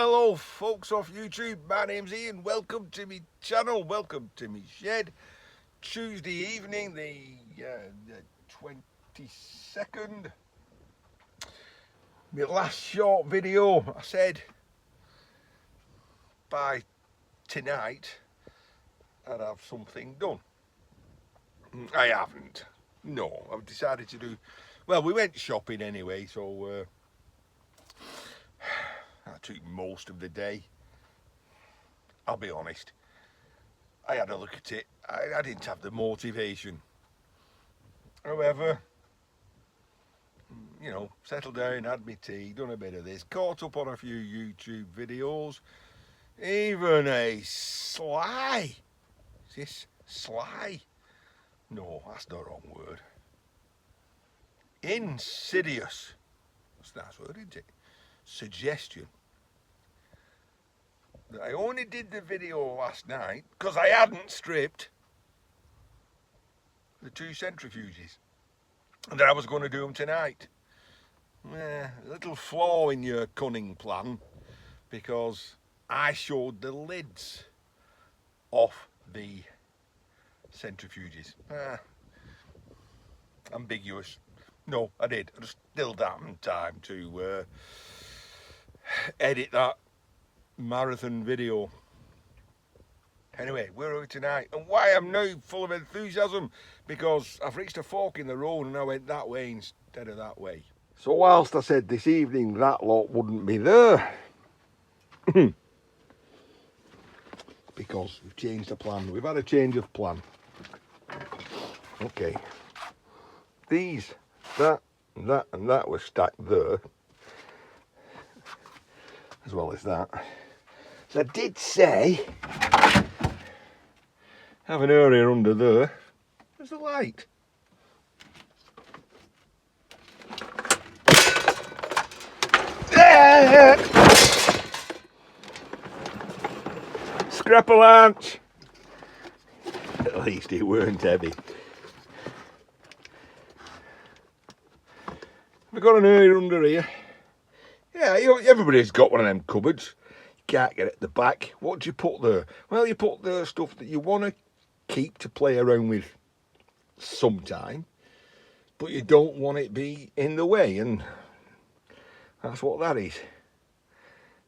Hello folks off YouTube, my name's Ian, welcome to my channel, welcome to my shed. Tuesday evening, the 22nd. My last short video, I said by tonight I'd have something done. I haven't. No, I've decided to do, well, we went shopping anyway, so that took most of the day. I'll be honest, I had a look at it, I didn't have the motivation. However, you know, settled down, had my tea, done a bit of this, caught up on a few YouTube videos, even a sly, is this sly? No, that's the wrong word. Insidious, that's a nice word, isn't it? Suggestion. That I only did the video last night because I hadn't stripped the two centrifuges and that I was going to do them tonight. A little flaw in your cunning plan, because I showed the lids off the centrifuges. Ambiguous. No, I did. I just still damn time to edit that marathon video. Anyway, where are we tonight? And why I'm now full of enthusiasm? Because I've reached a fork in the road and I went that way instead of that way. So whilst I said this evening that lot wouldn't be there, because we've changed the plan, we've had a change of plan. Okay, these, that and that were stacked there, as well as that. So I did say, have an area under there. There's the light. Scrap a lunch. At least it weren't heavy. We've got an area under here. Yeah, everybody's got one of them cupboards. You can't get at the back. What do you put there? Well, you put the stuff that you want to keep to play around with sometime, but you don't want it be in the way, and that's what that is.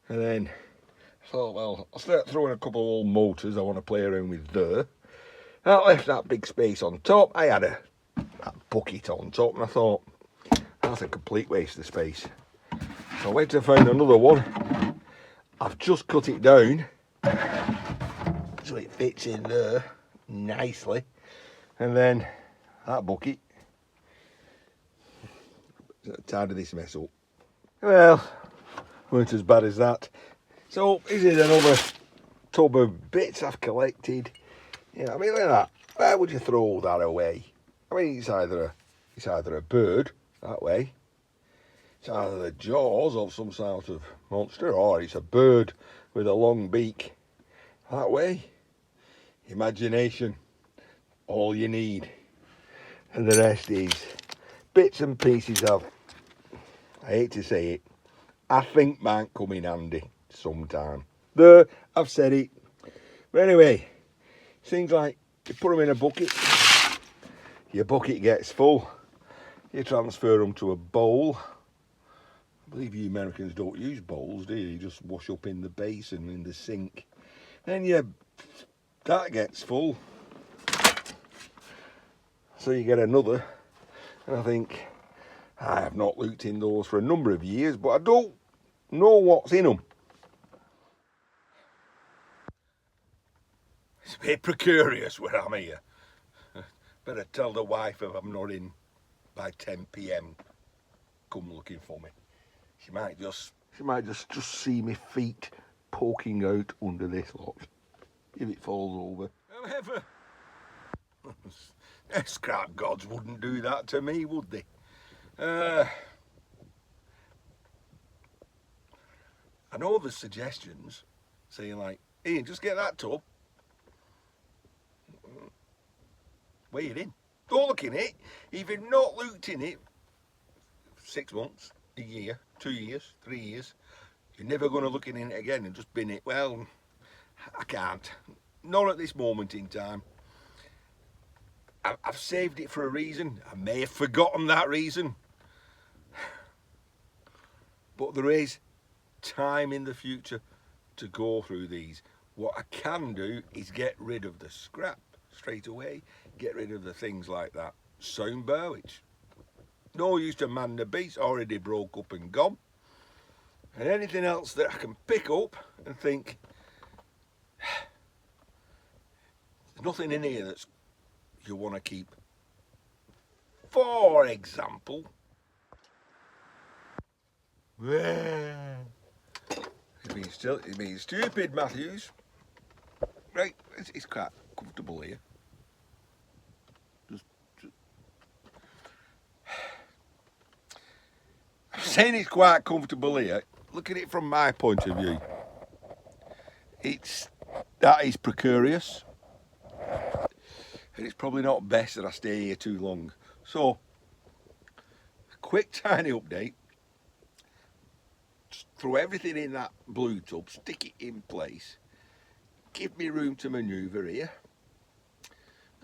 And then I thought, well, I'll start throwing a couple of old motors I want to play around with there. That left that big space on top. I had that bucket on top, and I thought, that's a complete waste of space. So I went to find another one. I've just cut it down so it fits in there nicely. And then that bucket, tidy this mess up. Well, weren't as bad as that. So this is another tub of bits I've collected. Yeah, I mean, look at that. Where would you throw that away? I mean, it's either a bird that way. It's either the jaws of some sort of monster, or it's a bird with a long beak that way. Imagination, all you need. And the rest is bits and pieces of, I hate to say it, I think might come in handy sometime. There, I've said it. But anyway, seems like you put them in a bucket, your bucket gets full, you transfer them to a bowl. I believe you Americans don't use bowls, do you? You just wash up in the basin, in the sink. Then that gets full. So you get another. And I think, I have not looked in those for a number of years, but I don't know what's in them. It's a bit precarious where I'm here. Better tell the wife if I'm not in by 10 PM. Come looking for me. She might just see my feet poking out under this lot if it falls over. However, scrap gods wouldn't do that to me, would they? I know there's suggestions saying like, Ian, just get that tub, weigh it in, don't look in it. If you've not looked in it 6 months, a year, 2 years, 3 years, You're never going to look in it again and just bin it. Well, I can't. Not at this moment in time. I've saved it for a reason. I may have forgotten that reason. But there is time in the future to go through these. What I can do is get rid of the scrap straight away. Get rid of the things like that soundbar, which no use to man the beats, already broke up and gone. And anything else that I can pick up and think, there's nothing in here that's you want to keep. For example, you're being stupid, Matthews. Right, it's quite comfortable here. I'm saying it's quite comfortable here. Look at it from my point of view. That is precarious. And it's probably not best that I stay here too long. So, a quick tiny update. Just throw everything in that blue tub, stick it in place. Give me room to manoeuvre here.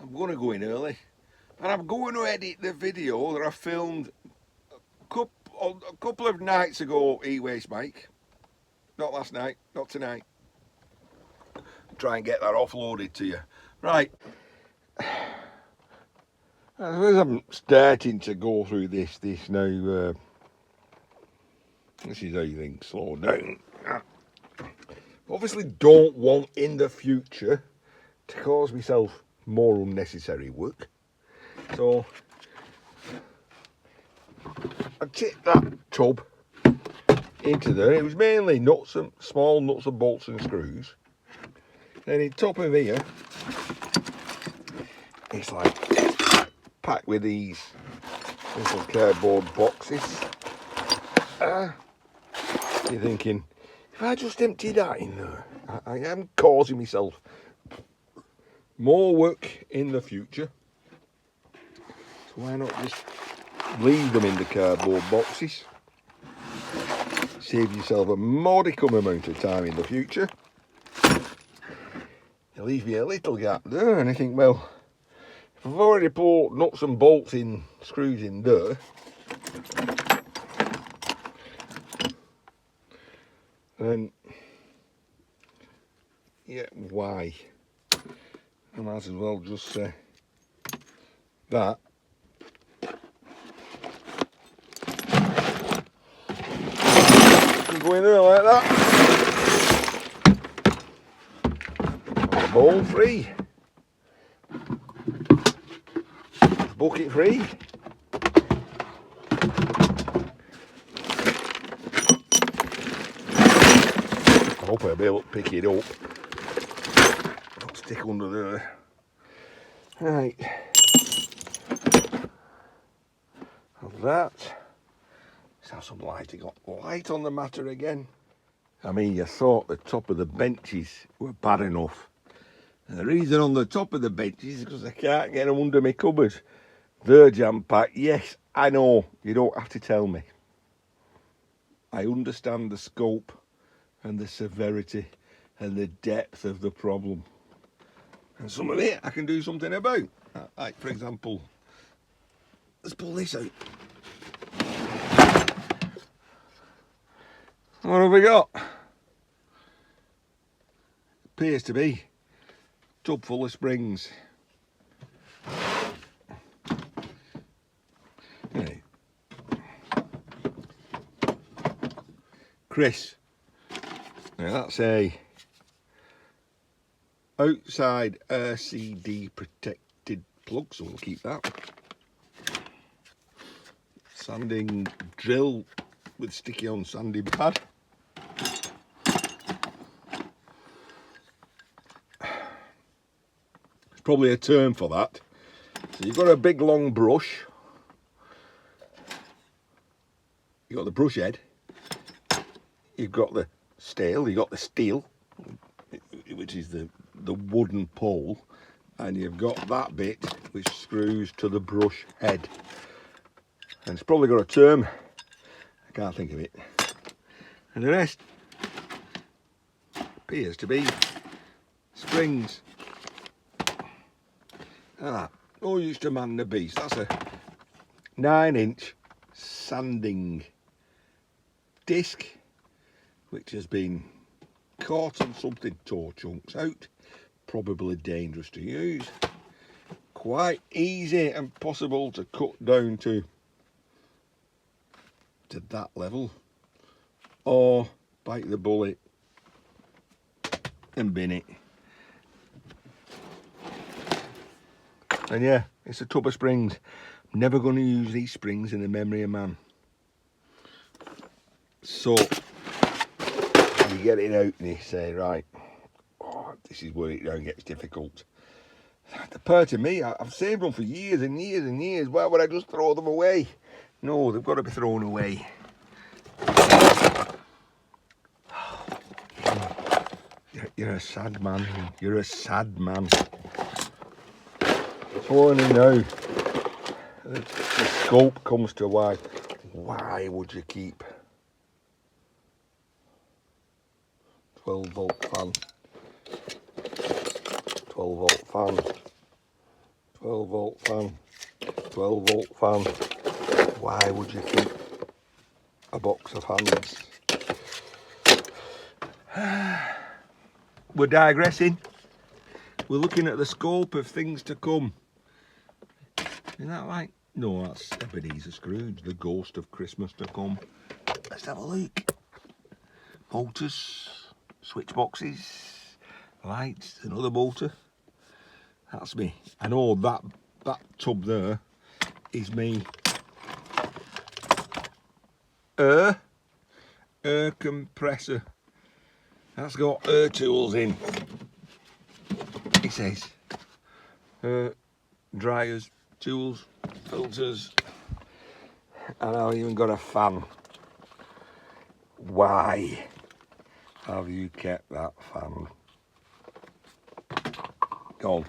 I'm going to go in early. And I'm going to edit the video that I filmed a couple of nights ago, E-Waste Mike. Not last night, not tonight. Try and get that offloaded to you. Right. As I'm starting to go through this now, this is how you think, slow down. Obviously don't want in the future to cause myself more unnecessary work. So I tipped that tub into there. It was mainly small nuts and bolts and screws. Then in top of here, it's like packed with these little cardboard boxes. You're thinking, if I just empty that in there, I am causing myself more work in the future. So why not just leave them in the cardboard boxes? Save yourself a modicum amount of time in the future. You leave me a little gap there, and I think, well, if I've already put nuts and bolts in, screws in there, then yeah, why? I might as well just say that. Go in there like that. Bowl free. Bucket free. I hope I'll be able to pick it up. Don't stick under there. Right. Of that. Let's have some light. I got light on the matter again. I mean, you thought the top of the benches were bad enough. And the reason on the top of the benches is because I can't get them under my cupboard. They're jam-packed. Yes, I know. You don't have to tell me. I understand the scope and the severity and the depth of the problem. And some of it I can do something about. Like, for example, let's pull this out. What have we got? Appears to be a tub full of springs. Hey. Chris, now that's a outside RCD protected plug, so we'll keep that. Sanding drill with sticky on sanding pad. There's probably a term for that. So you've got a big long brush. You've got the brush head. You've got the steel. You've got the steel, which is the wooden pole. And you've got that bit which screws to the brush head. And it's probably got a term. I can't think of it. And the rest appears to be springs. Ah, all used to man the beast. That's a 9-inch sanding disc, which has been caught on something, tore chunks out. Probably dangerous to use. Quite easy and possible to cut down to that level, or bite the bullet and bin it. And yeah, it's a tub of springs. I'm never going to use these springs in the memory of man. So you get it out and you say, right, oh, this is where it now gets difficult. The part of me, I've saved them for years and years and years. Why would I just throw them away? No, they've got to be thrown away. You're a sad man. You're a sad man. So only now the scope comes to why would you keep 12-volt fan, 12-volt fan, 12-volt fan, 12-volt fan? Why would you keep a box of hands? We're digressing. We're looking at the scope of things to come. Isn't that right? No, that's Ebenezer Scrooge, the ghost of Christmas to come. Let's have a look. Motors, switch boxes, lights, another motor. That's me. I know that tub there is me. Air compressor. That's got air tools in. It says dryers, tools, filters, and I've even got a fan. Why have you kept that fan? Go on.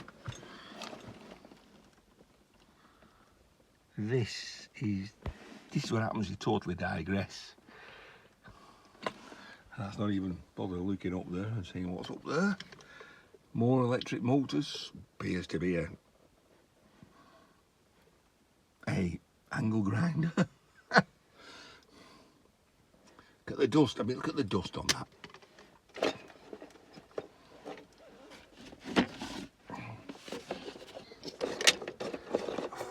This is what happens. You totally digress. That's not even bother looking up there and seeing what's up there. More electric motors. Appears to be a angle grinder. Look at the dust. I mean, look at the dust on that.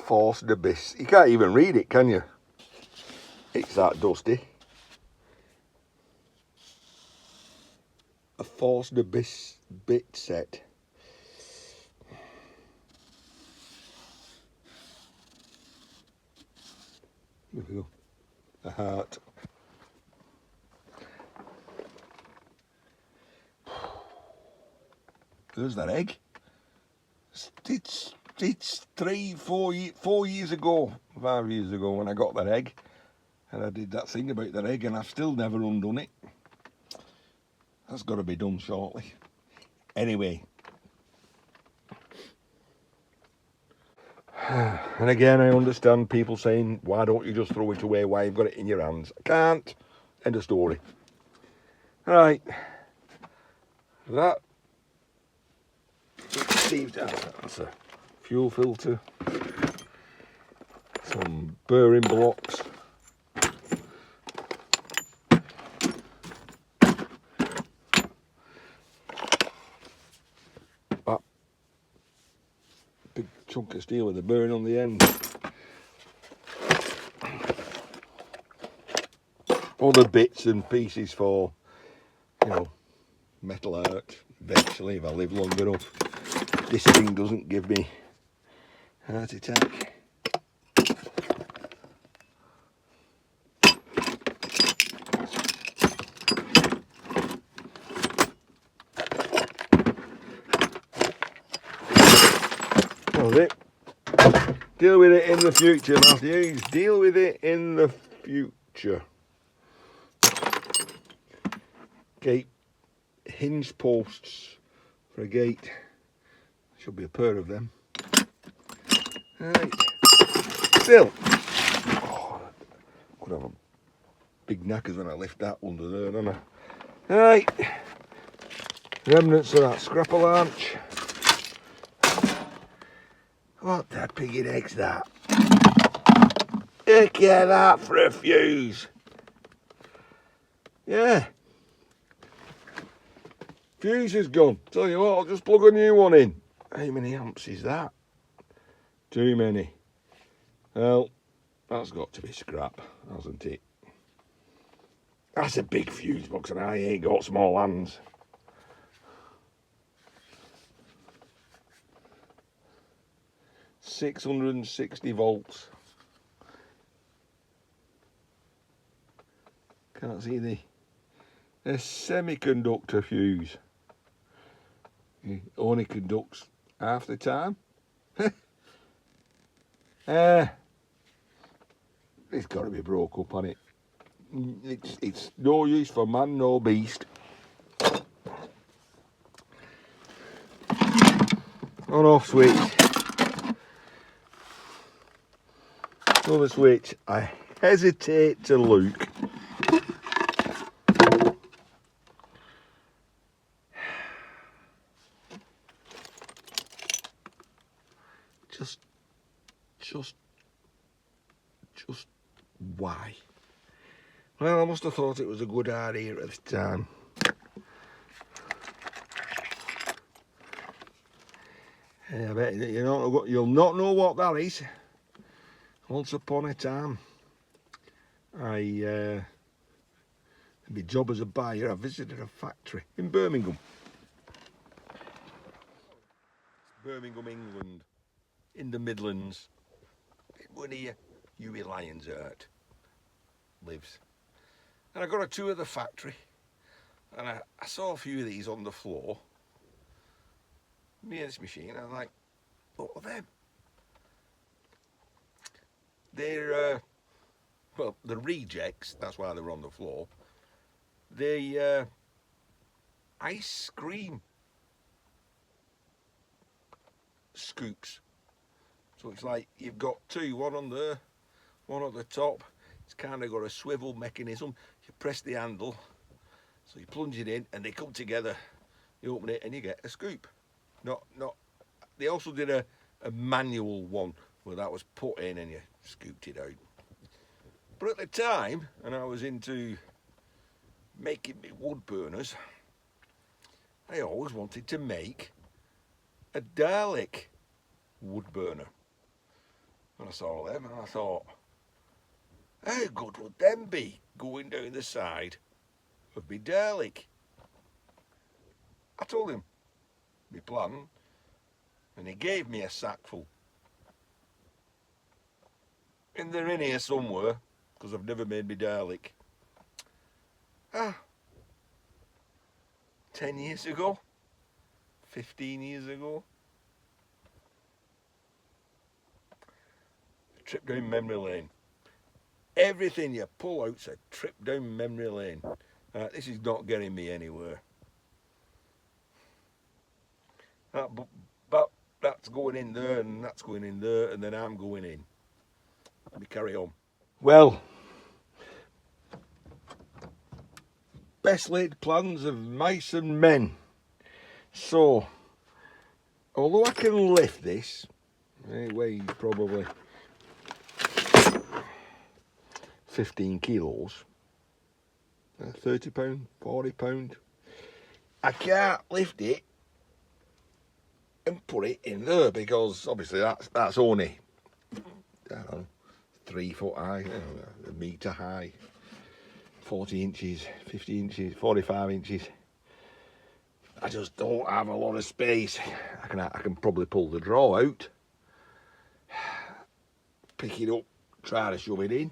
Forced abyss. You can't even read it, can you? It's that dusty. A forced abyss bit set. There we go. A heart. There's that egg. It's 4 years ago, 5 years ago when I got that egg, and I did that thing about that egg, and I've still never undone it. That's got to be done shortly. Anyway. And again, I understand people saying, why don't you just throw it away? Why you've got it in your hands? I can't. End of story. Right. That seems to that's a fuel filter. Some bearing blocks. That big chunk of steel with a bearing on the end. Other bits and pieces for, you know, metal art. Eventually, if I live long enough, this thing doesn't give me a heart attack. That was it. Deal with it in the future, Matthews. Deal with it in the future. Gate hinge posts for a gate. Should be a pair of them. Right. Still. Oh, could have a big knackers when I lift that under there, don't I? Right. Remnants of that scrapple arch. What the piggy egg's that? Look at that for a fuse. Yeah. Fuse is gone. Tell you what, I'll just plug a new one in. How many amps is that? Too many. Well, that's got to be scrap, hasn't it? That's a big fuse box and I ain't got small hands. £660 volts. Can't see a semiconductor fuse. It only conducts half the time. It's got to be broke up on it. It's no use for man nor beast. On off switch. Another switch. I hesitate to look. Just why? Well, I must have thought it was a good idea at the time. I bet you'll not know what that is. Once upon a time, my job as a buyer, I visited a factory in Birmingham. Birmingham, England, in the Midlands. Where near Huey Lyons lives. And I got a tour of the factory, and I saw a few of these on the floor near this machine, and I'm like, what are them? They're, well, the rejects, that's why they're on the floor. They ice cream scoops. So it's like you've got two, one on there, one at the top. It's kind of got a swivel mechanism. You press the handle, so you plunge it in, and they come together. You open it, and you get a scoop. Not. They also did a manual one where that was put in and you scooped it out. But at the time, and I was into making me wood burners, I always wanted to make a Dalek wood burner. And I saw them and I thought, how good would them be going down the side of my Dalek? I told him my plan, and he gave me a sackful. And they're in here somewhere, because I've never made my Dalek. 10 years ago, 15 years ago. A trip down memory lane. Everything you pull out's a trip down memory lane. This is not getting me anywhere. But that's going in there, and that's going in there, and then I'm going in. Let me carry on. Well, best laid plans of mice and men. So, although I can lift this, it weighs probably 15 kilos, £30, £40. I can't lift it and put it in there because obviously that's only, I don't know, 3 foot high, a metre high, 40 inches, 50 inches, 45 inches. I just don't have a lot of space. I can probably pull the drawer out, pick it up, try to shove it in.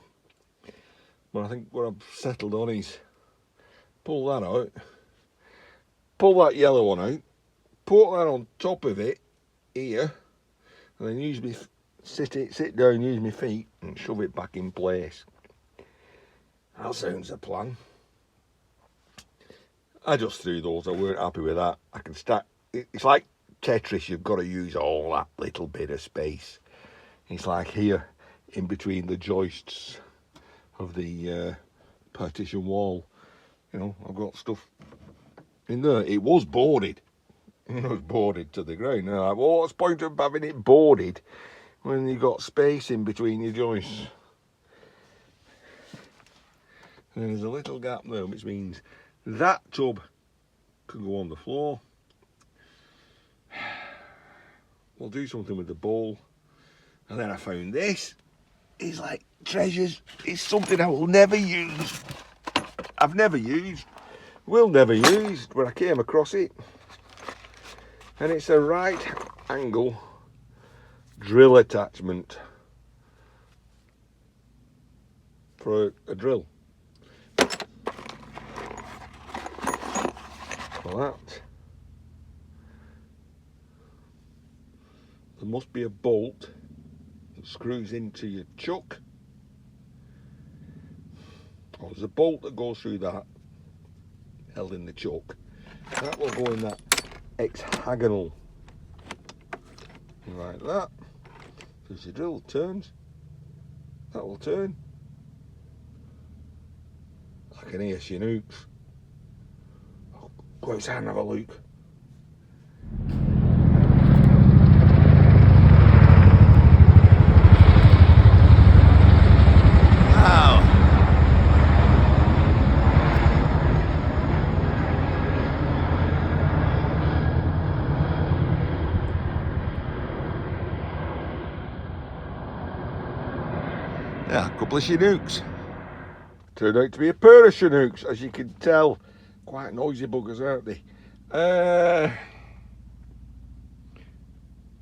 But I think what I've settled on is pull that out, pull that yellow one out, put that on top of it here, and then use me sit down, use my feet, and shove it back in place. That sounds a plan. I just threw those. I weren't happy with that. I can stack. It's like Tetris. You've got to use all that little bit of space. It's like here, in between the joists of the partition wall. You know, I've got stuff in there. It was boarded. It was boarded to the ground. Now, what's the point of having it boarded when you've got space in between your joists? And there's a little gap there, which means that tub can go on the floor. We'll do something with the bowl. And then I found this. It's like treasures. It's something I will never use. I've never used. Will never use. When I came across it. And it's a right angle drill attachment for a drill. For that, there must be a bolt that screws into your chuck. Oh, there's a bolt that goes through that, held in the chuck. That will go in that hexagonal, like that. So as your drill turns, that will turn. I can hear Chinooks. Go outside and have a look. Wow. Yeah, a couple of Chinooks. Turned out to be a pair of Chinooks, as you can tell. Quite noisy buggers, aren't they?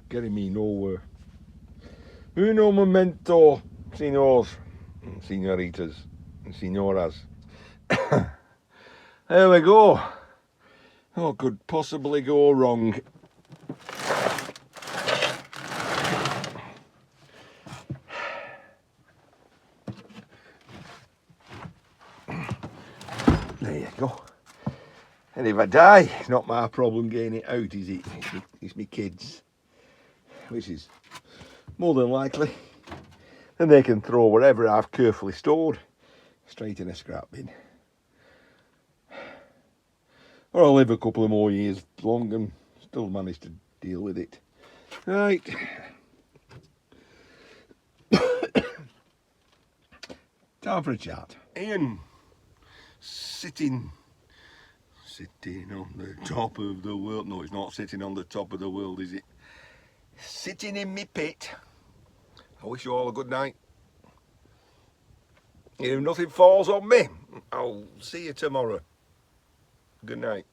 Getting me nowhere. Uno momento, senors, and senoritas, and senoras. There we go. What could possibly go wrong? There you go. And if I die, it's not my problem getting it out, is it? It's me kids. Which is more than likely. And they can throw whatever I've carefully stored straight in a scrap bin. Or I'll live a couple of more years long and still manage to deal with it. Right. Time for a chat. Ian, sitting on the top of the world. No, it's not sitting on the top of the world, is it? Sitting in me pit. I wish you all a good night. If nothing falls on me, I'll see you tomorrow. Good night.